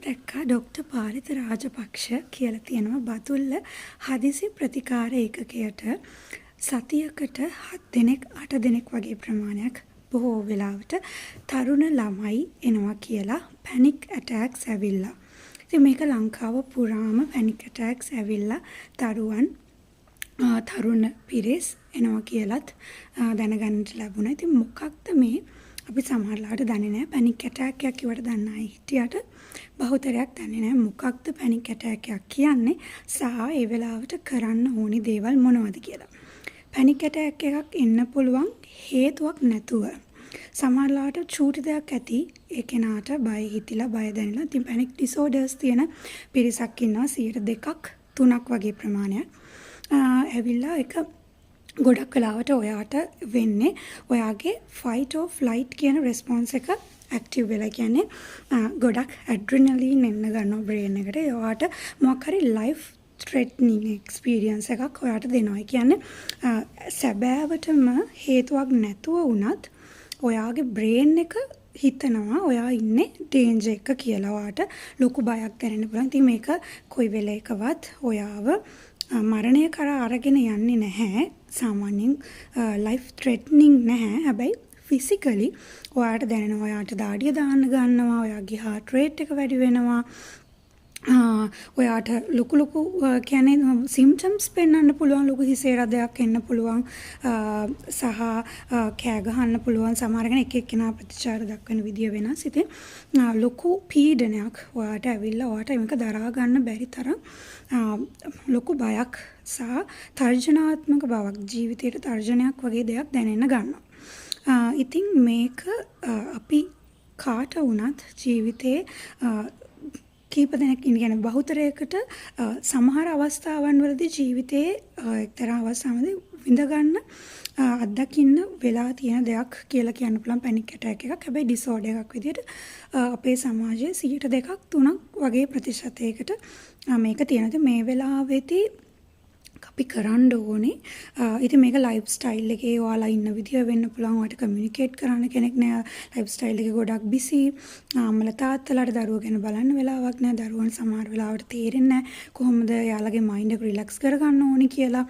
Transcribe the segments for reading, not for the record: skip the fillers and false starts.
දැක්කා ඩොක්ටර් පාලිත රාජපක්ෂ කියලා තියෙනවා බතුල්ල හදිසි ප්‍රතිකාර ඒකකයට සතියකට 7 දෙනෙක් 8 දෙනෙක් වගේ ප්‍රමාණයක් බොහෝ වෙලාවට තරුණ ළමයි එනවා කියලා පැනික් ඇටැක්ස් ඇවිල්ලා. ඉතින් මේක ලංකාව පුරාම පැනික් ඇටැක්ස් ඇවිල්ලා තරුණ පිරිස් එනවා කියලත් දැනගන්නට ලැබුණා. ඉතින් මොකක්ද මේ අපි සමහරලාට දන්නේ නැහැ පැනික් ඇටැක් එකක් කිව්වට දන්න අය හිටියට බහුතරයක් දන්නේ නැහැ මොකක්ද පැනික් ඇටැක් එකක් කියන්නේ සහ ඒ වෙලාවට කරන්න ඕනි දේවල් මොනවද කියලා. පැනික් ඇටැක් එකක් එන්න පුළුවන් හේතුවක් නැතුව. සමහරලාට චූටි දෙයක් ඇති ඒ කෙනාට බය හිතිලා බය දැනෙලා ඉතින් පැනික් ඩිසෝඩර්ස් තියෙන පිරිසක් ඉන්නවා 2%ක් 3ක් වගේ ප්‍රමාණයක්. ඇවිල්ලා එක ගොඩක් වෙලාවට ඔයාට වෙන්නේ ඔයාගේ fight or flight කියන response එක active වෙලා කියන්නේ ගොඩක් adrenaline එන්න ගන්නවා brain එකට. ඔයාට මොකක් හරි life threatening experience එකක් ඔයාට දෙනවා. කියන්නේ සැබෑවටම හේතුවක් නැතුව වුණත් ඔයාගේ brain එක හිතනවා ඔයා ඉන්නේ danger එක කියලා. ඔයාට ලොකු බයක් දැනෙන්න පුළුවන්. ඉතින් මේක කොයි වෙලේකවත් ඔයාව මරණය කරා අරගෙන යන්නේ නැහැ. සාමාන්‍යයෙන් life threatening නැහැ. හැබැයි physically ඔයාට දැනෙනවා ඔයාට දාඩිය දාන්න ගන්නවා, ඔයාගේ heart rate එක වැඩි වෙනවා. ඔයාට ලොකු කියන්නේ symptoms පෙන්වන්න පුළුවන්, ලොකු හිසේ රදයක් එන්න පුළුවන් සහ කෑ ගහන්න පුළුවන්. සමහර කෙනෙක් එක්කෙනා ප්‍රතිචාර දක්වන විදිය වෙනස්. ඉතින් ලොකු පීඩනයක් ඔයාට ඇවිල්ලා ඔයාට මේක දරා ගන්න බැරි තරම් ලොකු බයක් සහ තර්ජනාත්මක බවක් ජීවිතේට තර්ජනයක් වගේ දෙයක් දැනෙන්න ගන්නවා. ඉතින් මේක අපි කාට වුණත් ජීවිතේ කීප දෙනෙක් ඉන්නේ බහුතරයකට සමහර අවස්ථාවන් වලදී ජීවිතයේ එක්තරා අවස්ථාවකදී විඳ ගන්න අත්දකින්න වෙලා තියෙන දෙයක් කියලා කියන්න පුළුවන් පැනික් ඇටැක් එකක්. හැබැයි ඩිසෝඩර් එකක් විදිහට අපේ සමාජයේ 2%ක් 3ක් වගේ ප්‍රතිශතයකට මේක තියෙනවා. මේ වෙලාවේදී අපි කරන්න ඕනේ ඉතින් මේක ලයිෆ් ස්ටයිල් එකේ ඔයාලා ඉන්න විදිය වෙන්න පුළුවන්. ඔයාලට කමියුනිකේට් කරන්න කෙනෙක් නෑ. ලයිෆ් ස්ටයිල් එකේ ගොඩක් බිසි. අම්මලා තාත්තලාට දරුවෝ ගැන බලන්න වෙලාවක් නෑ. දරුවන් සමහර වෙලාවට තේරෙන්නේ නෑ කොහොමද යාළගේ මයින්ඩ් එක රිලැක්ස් කරගන්න ඕනි කියලා.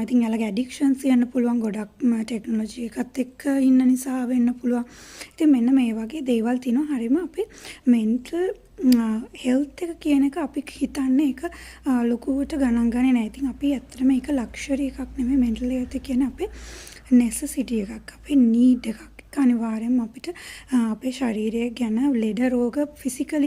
ඉතින් යාළගේ ඇඩික්ෂන්ස් යන්න පුළුවන්. ගොඩක් ටෙක්නොලොජි එකත් එක්ක ඉන්න නිසා වෙන්න පුළුවන්. ඉතින් මෙන්න මේ වගේ දේවල් තියෙනවා. හරියම අපි මෙන්ටල් හෙල්ත් එක කියන එක අපි හිතන්නේ ඒක ලොකුවට ගණන් ගන්නේ නැහැ. ඉතින් අපි ඇත්තටම මේක ලක්ෂරි එකක් නෙමෙයි. මෙන්ටල් හෙල්ත් කියන්නේ අපේ නෙසසිටි එකක්, අපේ නීඩ් එකක්. අනිවාර්යයෙන්ම අපිට අපේ ශරීරය ගැන ලෙඩ රෝග ෆිසිකලි